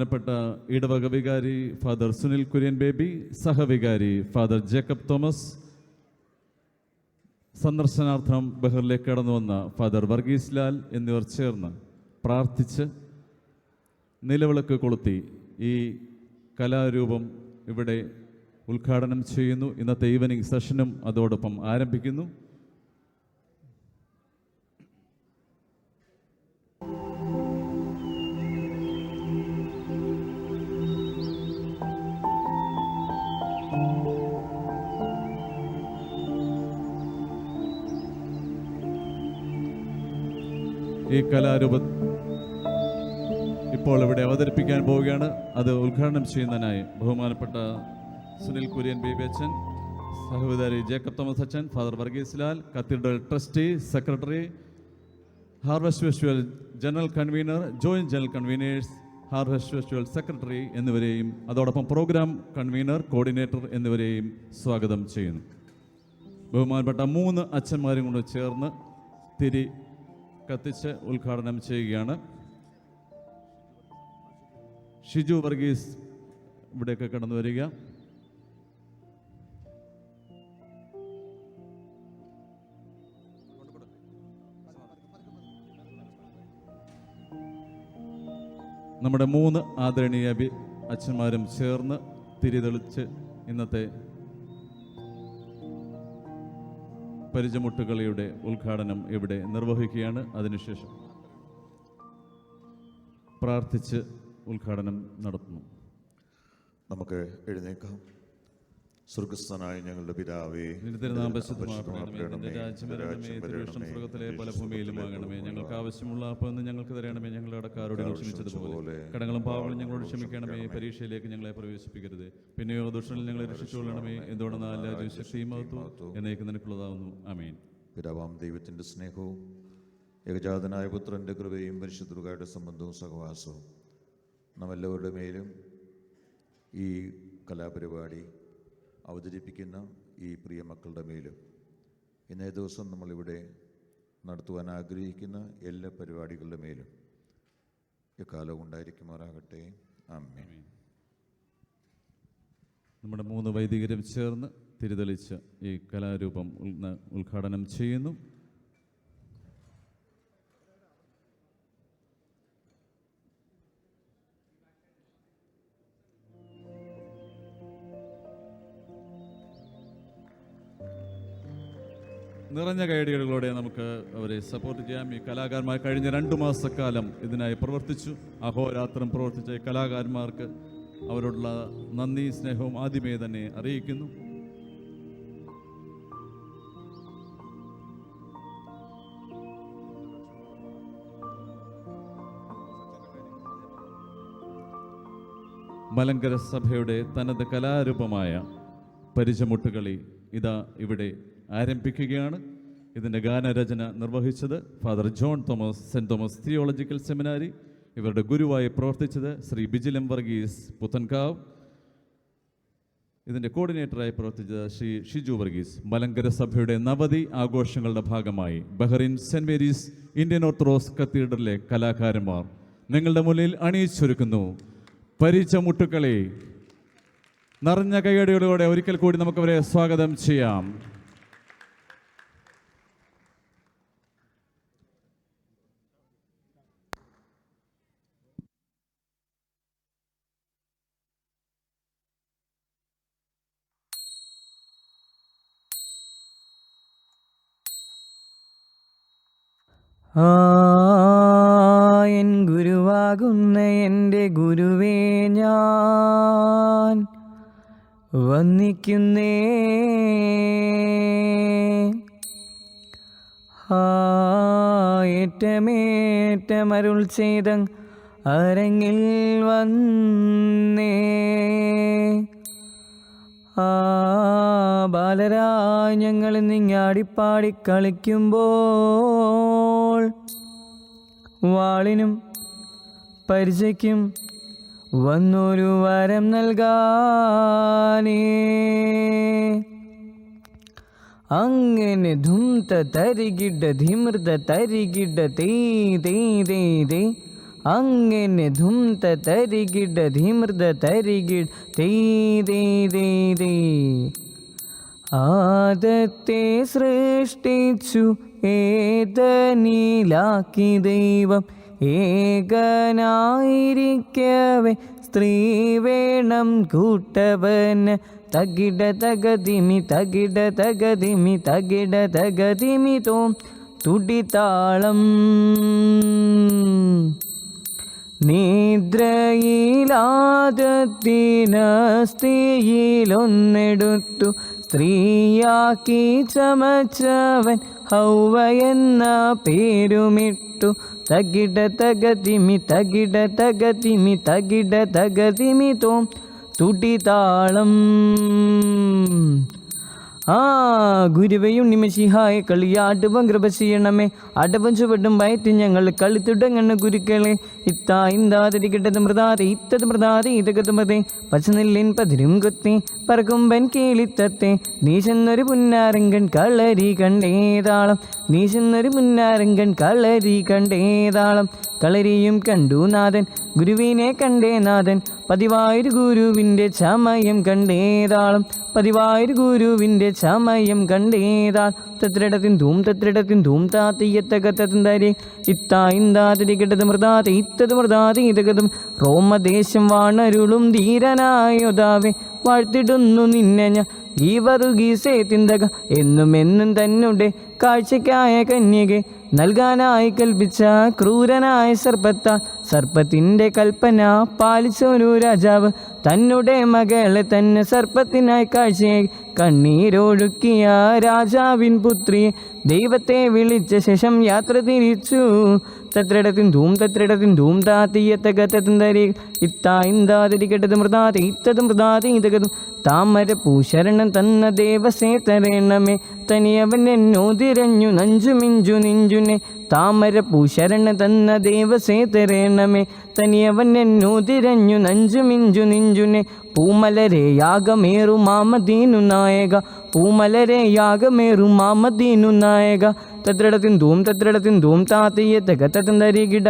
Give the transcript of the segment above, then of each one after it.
ബഹുമാനപ്പെട്ട ഇടവക വികാരി ഫാദർ സുനിൽ കുര്യൻ ബേബി, സഹവികാരി ഫാദർ ജേക്കബ് തോമസ്, സന്ദർശനാർത്ഥം ബഹറിലേക്ക് കടന്നു വന്ന ഫാദർ വർഗീസ് ലാൽ എന്നിവർ ചേർന്ന് പ്രാർത്ഥിച്ച് നിലവിളക്ക് കൊളുത്തി ഈ കലാരൂപം ഇവിടെ ഉദ്ഘാടനം ചെയ്യുന്നു. ഇന്നത്തെ ഈവനിങ് സെഷനും അതോടൊപ്പം ആരംഭിക്കുന്നു. ഈ കലാരൂപം ഇപ്പോൾ ഇവിടെ അവതരിപ്പിക്കാൻ പോവുകയാണ്. അത് ഉദ്ഘാടനം ചെയ്യുന്നതിനായി ബഹുമാനപ്പെട്ട സുനിൽ കുര്യൻ ബേബി അച്ഛൻ, സഹോദരി ജേക്കബ് തോമസ് അച്ഛൻ, father Varghese Lal, cathedral trustee, secretary, harvest festival general convener, joint general conveners, harvest festival secretary എന്നിവരെയും അതോടൊപ്പം പ്രോഗ്രാം കൺവീനർ, കോർഡിനേറ്റർ എന്നിവരെയും സ്വാഗതം ചെയ്യുന്നു. ബഹുമാനപ്പെട്ട 3 അച്ഛന്മാരും കൊണ്ട് ചേർന്ന് തിരി കത്തിച്ച് ഉദ്ഘാടനം ചെയ്യുകയാണ്. ഷിജു വർഗീസ് ഇവിടെയൊക്കെ കടന്നു വരിക. നമ്മുടെ 3 ആദരണീയ അച്ഛന്മാരും ചേർന്ന് തിരിതെളിച്ച് ഇന്നത്തെ പരിചമുട്ടുകളിയുടെ ഉദ്ഘാടനം ഇവിടെ നിർവഹിക്കുകയാണ്. അതിനുശേഷം പ്രാർത്ഥിച്ച് ഉദ്ഘാടനം നടത്തുന്നു. നമുക്ക് എഴുന്നേക്കാം. സ്വർഗസ്ഥനായ ഞങ്ങളുടെ പിതാവേ, സ്വർഗത്തിലെ പല ഭൂമിയിലുമാകണമേ. ഞങ്ങൾക്ക് ആവശ്യമുള്ള അപ്പം ഞങ്ങൾക്ക് തരണമേ. ഞങ്ങളുടെ കടക്കാരോട് ക്ഷമിച്ചതുപോലെ കടങ്ങളും പാവങ്ങളും ഞങ്ങളോട് ക്ഷമിക്കണമേ. പരീക്ഷയിലേക്ക് ഞങ്ങളെ പ്രവേശിപ്പിക്കരുത്, പിന്നെയോ ദുഷ്ടനിൽ ഞങ്ങളെ രക്ഷിച്ചുകൊള്ളണമേ. എന്തുകൊണ്ടെന്ന് എല്ലാ ശക്തിയും എന്നേക്ക് നിനക്കുള്ളതാവുന്നു. ആമേൻ. പിതാവാം ദൈവത്തിൻ്റെ സ്നേഹവും ഏകജാതനായ പുത്രൻ്റെ കൃപയും പരിശുദ്ധരുടെ സംബന്ധവും സഹവാസവും നമ്മെല്ലാവരുടെ മേലും ഈ കലാപരിപാടി അവതരിപ്പിക്കുന്ന ഈ പ്രിയ മക്കളുടെ മേലും ഇന്നേ ദിവസം നമ്മളിവിടെ നടത്തുവാൻ ആഗ്രഹിക്കുന്ന എല്ലാ പരിപാടികളുടെ മേലും എക്കാലവും ഉണ്ടായിരിക്കുമാറാകട്ടെ. ആമേൻ. നമ്മുടെ 3 വൈദികരും ചേർന്ന് തിരിതെളിച്ച് ഈ കലാരൂപം ഉദ്ഘാടനം ചെയ്യുന്നു. നിറഞ്ഞ കൈയടികളോടെ നമുക്ക് അവരെ സപ്പോർട്ട് ചെയ്യാം. ഈ കലാകാരന്മാർ കഴിഞ്ഞ 2 മാസക്കാലം ഇതിനായി പ്രവർത്തിച്ചു. അഹോരാത്രം പ്രവർത്തിച്ച ഈ കലാകാരന്മാർക്ക് അവരോടുള്ള നന്ദി സ്നേഹവും ആദ്യമേ തന്നെ അറിയിക്കുന്നു. മലങ്കര സഭയുടെ തനത് കലാരൂപമായ പരിചമുട്ടുകളി ഇതാ ഇവിടെ ആരംഭിക്കുകയാണ്. ഇതിൻ്റെ ഗാനരചന നിർവഹിച്ചത് father John Thomas, saint Thomas theological seminary. ഇവരുടെ ഗുരുവായി പ്രവർത്തിച്ചത് ശ്രീ ബിജിലം വർഗീസ് പുത്തൻകാവ്. ഇതിൻ്റെ കോർഡിനേറ്ററായി പ്രവർത്തിച്ചത് ശ്രീ ഷിജു വർഗീസ്. മലങ്കര സഭയുടെ നവതി ആഘോഷങ്ങളുടെ ഭാഗമായി Bahrain saint Mary's Indian Orthodox കത്തീഡ്രലിലെ കലാകാരന്മാർ നിങ്ങളുടെ മുന്നിൽ അണിയിച്ചൊരുക്കുന്നു പരിചമുട്ടുകളി. നിറഞ്ഞ കൈയടികളോടെ ഒരിക്കൽ കൂടി നമുക്കവരെ സ്വാഗതം ചെയ്യാം. എൻ ഗുരുവാകുന്ന എൻ്റെ ഗുരുവേ ഞാൻ വന്ദിക്കുന്നേ. ഏറ്റമേറ്റമരുൾ ചെയ്ത അരങ്ങിൽ വന്നേ. ബാലരായി ഞങ്ങൾ നിങ്ങാടിപ്പാടി കളിക്കുമ്പോൾ വാളിനും പരിചയ്ക്കും വന്നൊരു വരം നൽകാനേ. അങ്ങനെ ധുംത തരികിട ധിമൃത തരികിട തേ തേ തേ തേ അങ്ങനെ ധും തരികിട ധീമൃത തരികിട് തേ ദേ ദേ ദേ. ആദത്തെ സൃഷ്ടിച്ചു ഏതനിലാക്കി ദൈവം ഏകനായിരിക്കവേ സ്ത്രീ വേണം കൂട്ടവന്. തകിട തകതിമി തകിട തകതിമി തകിട തകതിമി തോം തുടിതാളം. നിദ്രയിലാദത്തിനസ്ഥിയിലൊന്നെടുത്തു സ്ത്രീയാക്കി ചമച്ചവൻ ഹൗവ എന്ന പേരുമിട്ടു. തകിട തകതിമി തകിട തകതിമി തകിട തകതിമി തോം തുടിതാളം. ഗുരുവയും നിമശിഹായ കളിയാടുവം കൃപ ചെയ്യണമേ. അടവും ചുവടും വയറ്റി ഞങ്ങൾ കളി തുടങ്ങണ ഗുരുക്കളെ. ഇത്താ ഇന്താതിരിക്കട്ടത് മൃതാതെ ഇത്തത് മൃതാതെ ഇതകത് മതേ. പച്ചനെല്ലിൻ പതിരും കൊത്തി പറക്കുമ്പൻ കേളിത്തത്തെ. നീശന്നൊരു പുന്നാരങ്കൻ കളരി കണ്ടേതാളം. നീശന്നൊരു പുന്നാരങ്കൻ കളരി കണ്ടേതാളം. കളരിയും കണ്ടു നാഥൻ ഗുരുവിനെ കണ്ടേ നാഥൻ. പതിവായൊരു ഗുരുവിൻ്റെ ചമയം കണ്ടേതാളം. പതിവായൊരു ഗുരുവിൻ്റെ ചമയം കണ്ടേതാൾ. തത്രിടത്തിൻ ധൂം തത്രിടത്തിൻ ധൂം താത്തയ്യത്തകത്തന്തരി. ഇത്താ ഇന്താതിരിക്കട്ടത് മൃതാതെ ഇത്തത് മൃതാതെ ഇതകതും. റോമദേശം വാണരുളും ധീരനായോതാവെ വാഴ്ത്തിടുന്നു നിന്നെ ഞാൻ ഈ വറുകീസേ തിന്തക. എന്നും എന്നും തന്നെ കാഴ്ചയ്ക്കായ കന്യകെ നൽകാനായി കൽപ്പിച്ച ക്രൂരനായ സർപ്പത്താൽ സർപ്പത്തിൻ്റെ കൽപ്പന പാലിച്ചൊരു രാജാവ് തന്നെ മകളെ തന്നെ സർപ്പത്തിനായി കാഴ്ചയായി കണ്ണീരൊഴുക്കിയ രാജാവിൻ പുത്രിയെ ദൈവത്തെ വിളിച്ച ശേഷം യാത്ര തിരിച്ചു. തത്രിടത്തിൻ ധൂം തത്രിടത്തിൻ ധൂം താത്തയ്യത്തകത്തന്തരി. ഇത്താ ഇന്താതിരിക്കട്ടത് മൃതാതെ ഇത്തത് മൃതാതെ ഇതകതും. താമര പൂശരണം തന്ന ദേവസേ തരേണമേ. തനിയവൻ എന്നോതിരഞ്ഞു നഞ്ചു മിഞ്ചു നെഞ്ചുനെ. താമര പൂശരണ തന്ന ദേവസേ തരേണമേ. തനിയവൻ എന്നോതിരഞ്ഞു നഞ്ചു മിഞ്ചു നെഞ്ചുനെ. പൂമലരെ യാഗമേറു മാമദീനു നായക. പൂമലരെ യാഗമേറു മാമദീനു നായക. തത്രിടത്തിൻ ധൂം തത്രിടത്തിൻ ധൂം താത്തയ്യത്തകത്തന്തരികിട.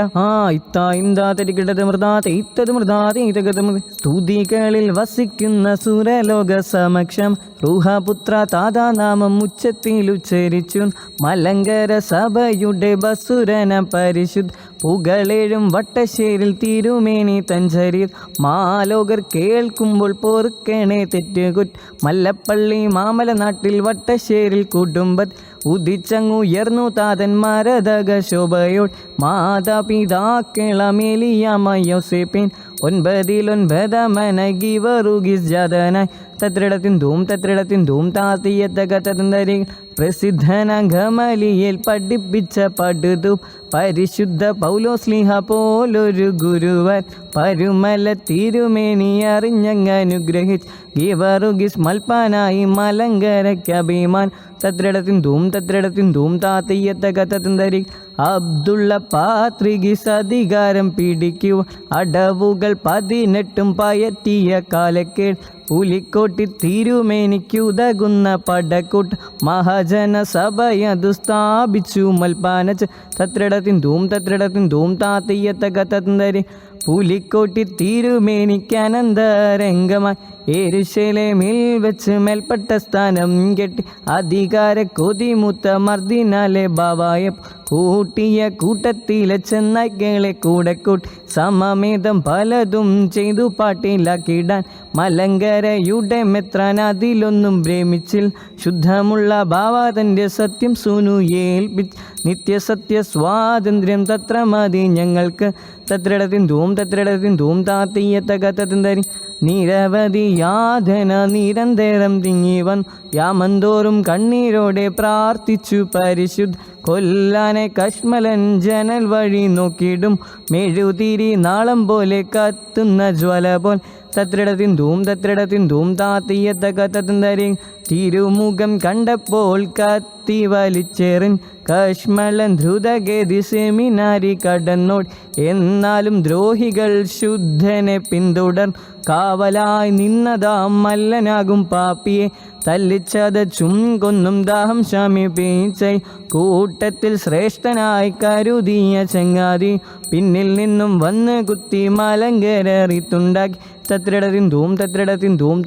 ഇത്താ ഇന്താതിരികിടത് മൃതാതെ ഇത്തത് മൃതാതെ ഇതകതും. സ്തുതികളിൽ വസിക്കുന്ന സുരലോക സമക്ഷം റൂഹപുത്ര താതാ നാമം ഉച്ചത്തിൽ ഉച്ചരിച്ചു. മലങ്കര സഭയുടെ ബസുരന പരിശുദ്ധ പുകളേഴും വട്ടശ്ശേരിൽ തിരുമേനി തഞ്ചരിൽ. മാലോകർ കേൾക്കുമ്പോൾ പൊറുക്കണേ തെറ്റുകുറ്റ്. മല്ലപ്പള്ളി മാമല നാട്ടിൽ വട്ടശ്ശേരിൽ കുടുംബത്ത് ഉദിച്ചങ്ങുയർന്നു താതന്മാരതക ശോഭയോട്. മാതാപിതാക്കളമേലിയാമയോസേപ്പിൻ 9 മനഗിവറുഗിസ് ജാതനായി. തത്രിടത്തിൻ ധൂം തത്രിടത്തിൻ ധൂം താത്തയ്യത്തകത്തന്തരി. പ്രസിദ്ധനഗമലിയിൽ പഠിപ്പിച്ച പടുതു പരിശുദ്ധ പൗലോസ്ലിഹ പോലൊരു ഗുരുവൻ. പരുമല തിരുമേനി അറിഞ്ഞങ്ങനുഗ്രഹിച്ച് ഗിവറുഗിസ് മൽപ്പാനായി മലങ്കരയ്ക്കഭിമാൻ. തത്രിടത്തിൻ ധൂം തത്രിടത്തിൻ ധൂം താത്തയ്യത്തകത്തന്തരി. അബ്ദുള്ള പാത്രികിസ് അധികാരം പിടിക്കുക അടവുകൾ 18 പയറ്റിയ കാലക്കേട്. പുലിക്കോട്ടി തിരുമേനിക്കുതകുന്ന പടക്കൂട്ട് മഹാജന സഭയതു സ്ഥാപിച്ചു മൽപ്പാനച്ച്. തത്രിടത്തിൻ ധൂം തത്രിടത്തിൻ ധൂം താത്തയ്യത്തകത്തന്തരി. പുലിക്കോട്ടി തിരുമേനിക്കനന്തരംഗമായി യെരൂശലേമിൽ വെച്ച് മേൽപ്പെട്ട സ്ഥാനം കെട്ടി അധികാര കൊതിമുത്ത മർദിനാലെ ബാവായ കൂട്ടിയ കൂട്ടത്തിലെ ചെന്നായ്ക്കളെ കൂടെ കൂട്ടി സമമേതം പലതും ചെയ്തു പാട്ടിലാക്കിടാൻ. മലങ്കരയുടെ മെത്രാൻ അതിലൊന്നും ഭ്രമിച്ചിൽ. ശുദ്ധമുള്ള ഭാവാതൻ്റെ സത്യം സൂനു ഏൽപ്പിച്ച് നിത്യസത്യ സ്വാതന്ത്ര്യം തത്ര മതി ഞങ്ങൾക്ക്. തത്രിടത്തിൻ ധൂം തത്രിടത്തിൻ ധൂം താത്തയ്യത്തകത്തന്തരി. നിരവധി യാതന നിരന്തരം തിങ്ങി വന്നു. യാമന്തോറും കണ്ണീരോടെ പ്രാർത്ഥിച്ചു പരിശുദ്ധ കൊല്ലാനെ കശ്മലൻ ജനൽ വഴി നോക്കിയിടും. മെഴുതിരി നാളം പോലെ കത്തുന്ന ജ്വല പോൽ. തത്രിടത്തിൻ ധൂം തത്രിടത്തിൻ ധൂം താത്തയ്യത്തകത്തന്തരി. തിരുമുഖം കണ്ടപ്പോൾ കത്തി വലിച്ചെറിൻ കശ്മലൻ ധ്രുതഗതി സെമിനാരി കടന്നോട്. എന്നാലും ദ്രോഹികൾ ശുദ്ധനെ പിന്തുടർ കാവലായി നിന്നതാം മല്ലനാകും പാപ്പിയെ. തല്ലിച്ചതച്ചും കൊന്നും ദാഹം ശമിപ്പിച്ചൈ കൂട്ടത്തിൽ ശ്രേഷ്ഠനായി കരുതിയ ചങ്ങാതി പിന്നിൽ നിന്നും വന്ന് കുത്തി മലങ്കരറിത്തുണ്ടാക്കി തത്രടത്തിന്തൂം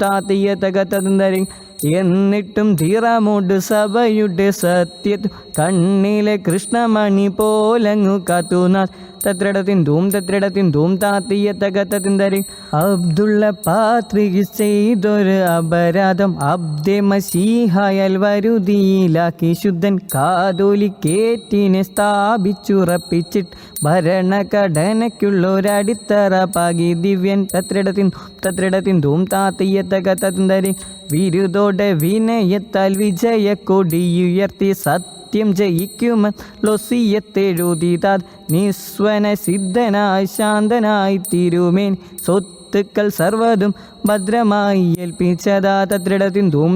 താത്തിയ തകത്തന്തരി എന്നിട്ടും തീറാമോട് സഭയുടെ സത്യത്തു കണ്ണിലെ കൃഷ്ണമണി പോലങ്ങു കാത്തുനാഥ് തത്രടത്തിന്തൂം താത്തിയ തകത്തന്തരി അബ്ദുള്ള പാത്രിക ചെയ്തൊരു അപരാധം അബ്ദെ മസീഹായാൽ വരുതിയിലാക്കി ശുദ്ധൻ കാതോലിക്കേറ്റിനെ സ്ഥാപിച്ചുറപ്പിച്ചിട്ട് ഭരണഘടനയ്ക്കുള്ളൊരടിത്തറ പാകി ദിവ്യൻ തത്രടത്തിന്തൂം താത്തിയ തകത്തന്തരി വിരുദോടെ വിനയത്താൽ വിജയ കൊടിയുയർത്തി സത്യം ജയിക്കുമെന്ന് ലൊസിയത്തെഴുതിതാത് നിസ്വന സിദ്ധനായി ശാന്തനായി തിരുമേൻ സ്വത്തുക്കൾ സർവ്വതും ഭദ്രമായി ഏൽപ്പിച്ചതാ തത്രടത്തിന്തൂം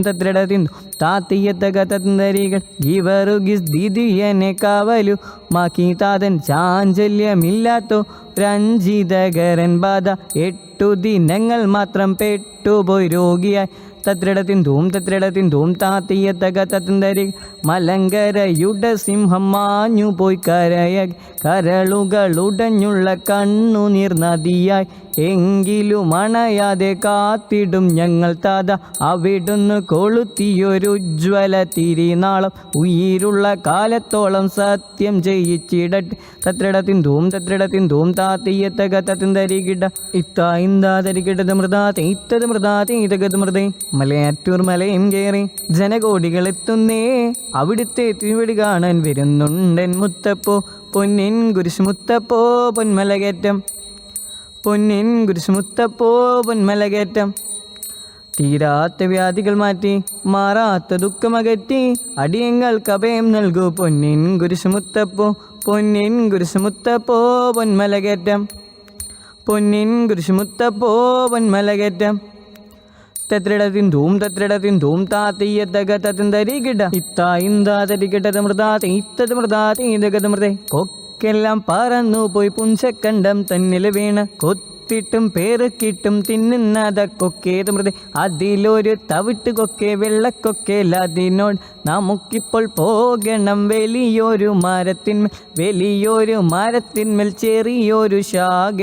താത്തിയ തകതന്തരികൾ ഇവറുഗിസ് ദിദിയനെ കാവലു മാക്കി താതൻ ചാഞ്ചല്യമില്ലാത്തോ രഞ്ജിതകരൻ ബാധ 8 ദിനങ്ങൾ മാത്രം പെട്ടുപോയി രോഗിയായി തത്രടത്തിന്തൂം താത്തിയ തകതന്തരി മലങ്കരയുടെ സിംഹം മാഞ്ഞു പോയി കരളുകളുടഞ്ഞുള്ള കണ്ണുനീർ നദിയായി എങ്കിലും അണയാതെ കാത്തിടും ഞങ്ങൾ താത അവിടുന്ന് കൊളുത്തിയൊരുജ്വല തിരിനാളം ഉயிருള്ള കാലത്തോളം സത്യം ജയിച്ചിടട്ടെ തത്രടത്തിന്തൂം താത്തിയ തകതന്തരികിട ഇത്തായിന്താതരികിടത് മൃതാതെ ഇത്തത് മൃതാതെ ഇതകത് മൃതേ മലയാറ്റൂർ മലയും കയറി ജനകോടികൾ എത്തുന്നേ അവിടുത്തെ തിരുവടി കാണാൻ വരുന്നുണ്ടൻ മുത്തപ്പോ പൊന്നിൻ കുരിശുമുത്തപ്പോ പൊന്മലകേറ്റം തീരാത്ത വ്യാധികൾ മാറ്റി മാറാത്ത ദുഃഖമകറ്റി അടിയങ്ങൾക്ക് അഭയം നൽകൂ പൊന്നിൻ കുരിശുമുത്തപ്പോ പൊന്മലകേറ്റം തത്രടത്തിന്തൂം താത്തിയ തകതന്തരികിട ഇത്തായിന്താതരികിടത് മൃതാതെ ഇത്തത് മൃതാതെ ഇതകത് മൃതേ കൊക്കെല്ലാം പറന്നു പോയി പുഞ്ചക്കണ്ടം തന്നിൽ വീണ് കൊത്തിട്ടും പേറുക്കിട്ടും തിന്നുന്നതൊക്കേത് മൃതേ അതിലൊരു തവിട്ട് കൊക്കെ വെള്ളക്കൊക്കെ അതിനോട് നമുക്കിപ്പോൾ പോകണം വലിയൊരു മരത്തിന്മേൽ ചെറിയൊരു ശാഖ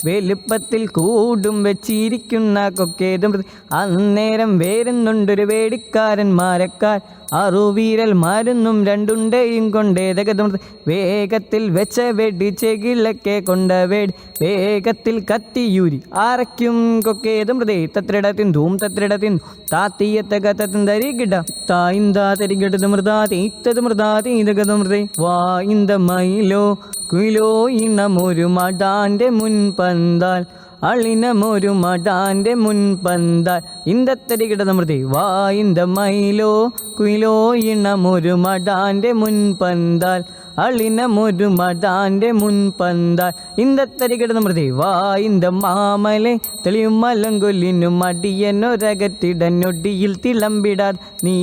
വെളുപ്പത്തിൽ കൂടും വെച്ചിരിക്കുന്ന കൊക്കേത് മൃതി അന്നേരം വരുന്നുണ്ടൊരു വേടിക്കാരൻ മരക്കാർ അറുവീരൽ മരുന്നും രണ്ടുണ്ടേയും കൊണ്ടേതകത് മൃതി വേഗത്തിൽ വെച്ച വെടി ചെകിളക്കെ കൊണ്ട വേടി വേഗത്തിൽ കത്തിയൂരി അരയ്ക്കും കൊക്കേത് മൃതി തത്രടത്തിന്തൂം താത്തിയ തകതന്തരികിട തായിന്താതരികിടത് മൃതാതെ ഇത്തത് മൃതാതെ ഇതകത് മൃതി വായിന്ത മയിലോ കുയിലോ ഇണമൊരു മടാന്റെ മുൻപന്താൽ അളിനമൊരു മടാന്റെ മുൻപന്താൽ ഇന്തത്തരികിടത് മൃതി വായിന്ത മയിലോ കുയിലോ ഇണമൊരു മടാന്റെ മുൻപന്താൽ അളിനമൊരു മടാന്റെ മുൻപന്താൽ ഇന്തത്തരികിടത് മൃതി വായിന്ത മാമലെ തെളിയും മലങ്കൊല്ലിനും അടിയനൊരകത്തിടനൊടിയിൽ തിളമ്പിടാൻ നീ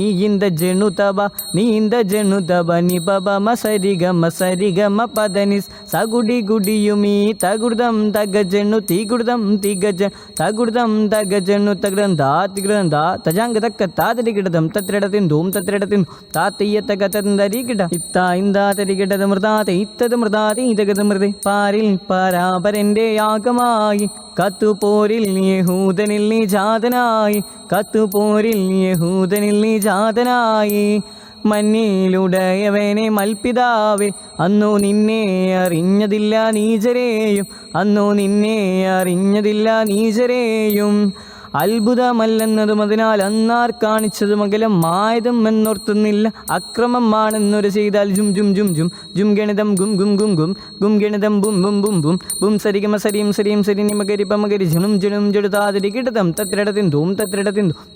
ഇന്ത ജണുതബ നിപബ മസരിഗമ പദനിസ് സകുടി ഗുഡിയുമീ തകുർദം തഗജണു തീകുർദം തിഗജൻ തകുർദം തഗജണു തകൃതം ദാ തജാംഗ തക്ക താതരികിടതം തത്രടത്തിന്തൂം താത്തിയ തകതന്തരികിട ഇത്തായിന്താതരികിട മൃതാതെ ഇത്തത് മൃതാതെ ഇതകത് മൃതി പാരിൽ പരാപരന്റെ യാഗമായി കത്തുപോരിൽ യഹൂദനിൽ നിജാതനായി മന്നിലുടയവനെ മൽപിതാവേ അന്നു നിന്നെ അറിഞ്ഞതില്ല നീചരെയും അത്ഭുതമല്ലെന്നതും അതിനാൽ അന്നാർ കാണിച്ചതും അകലം മായതും എന്നോർത്തുന്നില്ല അക്രമമാണെന്നൊരു ചെയ്താൽ ജും ജും ജും ജും ജും ഗണിതം ഗും ഗും ഗും ഗും ഗും ഗണിതം ബും ബും ബും ബും ബും സരിഗമ സരിയും സരിയും സരി നിമകരി പമകരി ജുണും ജുണും ജുടുതാതിരികിടതം തത്രടത്തിന്തൂം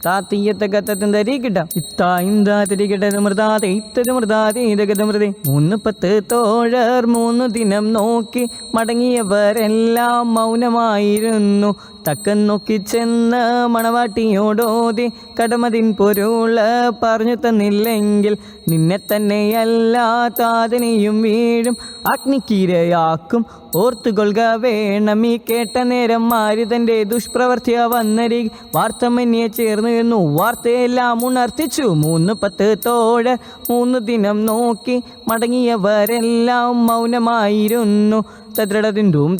താത്തിയ തകതന്തരികിട ഇത്തായിന്താതിരികിടത് മൃതാതെ ഇത്തത് മൃതാതെ ഇതകത് മൃതേ 3 തോഴർ 3 ദിനം നോക്കി മടങ്ങിയവരെല്ലാം മൗനമായിരുന്നു തക്കം നോക്കി ചെന്ന് മണവാട്ടിയോടോതി കടമതിൻ പൊരുള് പറഞ്ഞു തന്നില്ലെങ്കിൽ നിന്നെ തന്നെയല്ലാതാതിനെയും വീഴും അഗ്നിക്കിരയാക്കും ഓർത്തുകൊള്ളുക വേണം. ഈ കേട്ട നേരം മാരുതൻ്റെ ദുഷ്പ്രവർത്തിയ വന്നരി വാർത്തമന്യെ ചേർന്ന് നിന്നു വാർത്തയെല്ലാം ഉണർത്തിച്ചു. 3:10 തോഴ് 3 ദിനം നോക്കി മടങ്ങിയവരെല്ലാം മൗനമായിരുന്നു. തത്രടത്തിന്തും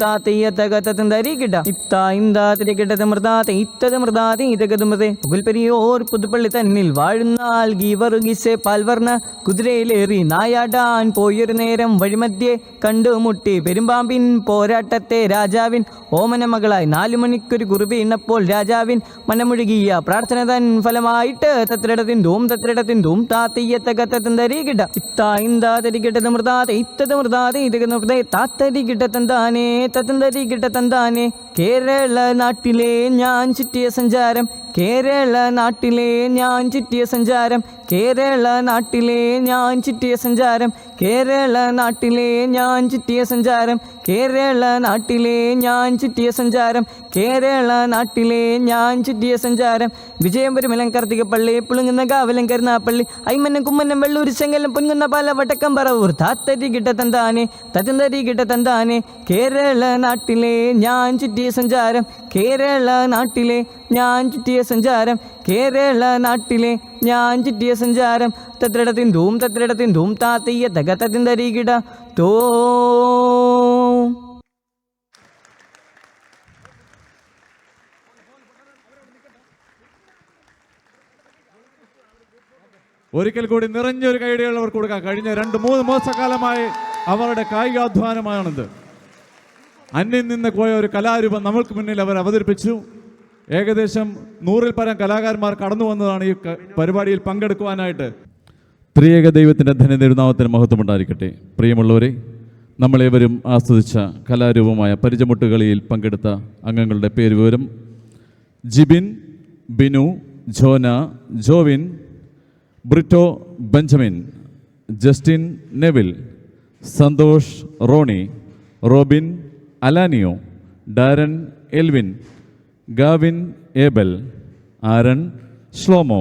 താത്തയ്യ തകത്തം തരികിട ഇത്താ ഇന്താ തിരികിടത് മൃതാതെ ഇത്തത് മൃതാതെ ഇതകത് മൃതേ പുകൽപ്പെരിയോർ പുതുപ്പള്ളി തന്നിൽ വാഴുന്നാൽ ഗീവറുഗിസെ പാൽവർണ്ണ കുതിരയിലേറി നായാടാൻ പോയൊരു നേരം വഴിമധ്യേ കണ്ടുമുട്ടി പെരുമ്പാമ്പിൻ പോരാട്ടത്തെ രാജാവിൻ ഓമന മകളായി 4 മണിക്കൊരു കുറുബി ഇന്നപ്പോൾ രാജാവിൻ മനമുഴുകിയ പ്രാർത്ഥന തൻ ഫലമായിട്ട് തത്രടത്തിന്തും താത്തയ്യ തകത്തം തരികിട ഇത്താ ഇന്താ തിരികിടത് മൃതാതെ ഇത്തത് മൃതാതെ ഇതകത് മൃതേ താത്തരികിട തന്താനെ കേരള നാട്ടിലെ ഞാൻ ചുറ്റിയ സഞ്ചാരം കേരള നാട്ടിലെ ഞാൻ ചുറ്റിയ സഞ്ചാരം കേരള നാട്ടിലെ ഞാൻ ചുറ്റിയ സഞ്ചാരം കേരള നാട്ടിലെ ഞാൻ ചുറ്റിയ സഞ്ചാരം കേരള നാട്ടിലെ ഞാൻ ചുറ്റിയ സഞ്ചാരം കേരള നാട്ടിലെ ഞാൻ ചുറ്റിയ സഞ്ചാരം വിജയപുരമലം കാർത്തികപ്പള്ളി പുളുങ്ങുന്ന കാവലം കരുനാപ്പള്ളി ഐമന്നം കുമ്മന്നം വെള്ളൂർ ചെങ്കലം പൊൻകുന്ന പാല വടക്കം പറവൂർ താത്തരികിട തന്താനെ കേരള നാട്ടിലെ ഞാൻ ചുറ്റിയ സഞ്ചാരം കേരള നാട്ടിലെ ഞാൻ ചുറ്റിയ സഞ്ചാരം കേരള നാട്ടിലെ ഞാൻ ചുറ്റിയ സഞ്ചാരം തത്രടത്തിന്തും താത്തയ്യ തകത്തത്തിൻ തരികിട തോ. ഒരിക്കൽ കൂടി നിറഞ്ഞൊരു കൈയടികൾ അവർക്ക് കൊടുക്കാം. കഴിഞ്ഞ 2-3 മാസക്കാലമായി അവരുടെ കായികാധ്വാനമാണിത്. അന്യം നിന്ന് പോയ ഒരു കലാരൂപം നമ്മൾക്ക് മുന്നിൽ അവർ അവതരിപ്പിച്ചു. ഏകദേശം 100-ൽ പരം കലാകാരന്മാർ കടന്നു വന്നതാണ് ഈ പരിപാടിയിൽ പങ്കെടുക്കുവാനായിട്ട്. ത്രിയേക ദൈവത്തിൻ്റെ ധന്യതിരുനാമത്തിന് മഹത്വമുണ്ടായിരിക്കട്ടെ. പ്രിയമുള്ളവരെ, നമ്മളേവരും ആസ്വദിച്ച കലാരൂപമായ പരിചമുട്ടുകളിയിൽ പങ്കെടുത്ത അംഗങ്ങളുടെ പേര് വിവരം: ജിബിൻ, ബിനു, ജോന, ജോവിൻ, ബ്രിറ്റോ ബെഞ്ചമിൻ, ജസ്റ്റിൻ നെവിൽ, സന്തോഷ് റോണി, റോബിൻ അലാനിയോ, ഡാരൻ എൽവിൻ, ഗാവിൻ ഏബൽ, ആരൺ ശ്ലോമോ,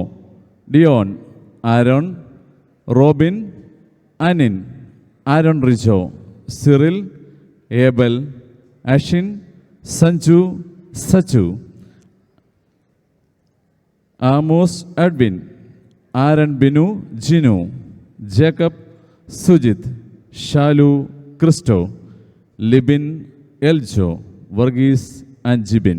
ഡിയോൺ, ആരോൺ, റോബിൻ അനിൻ, ആരോൺ റിജോ, സിറിൽ, ഏബൽ, അഷിൻ, സഞ്ജു, സച്ചു, ആമോസ് എഡ്വിൻ, ആരൺ ബിനു, ജിനു, ജേക്കബ്, സുജിത്, ഷാലു ക്രിസ്റ്റോ, ലിബിൻ, എൽജോ, വർഗീസ് ആൻഡ് ജിബിൻ.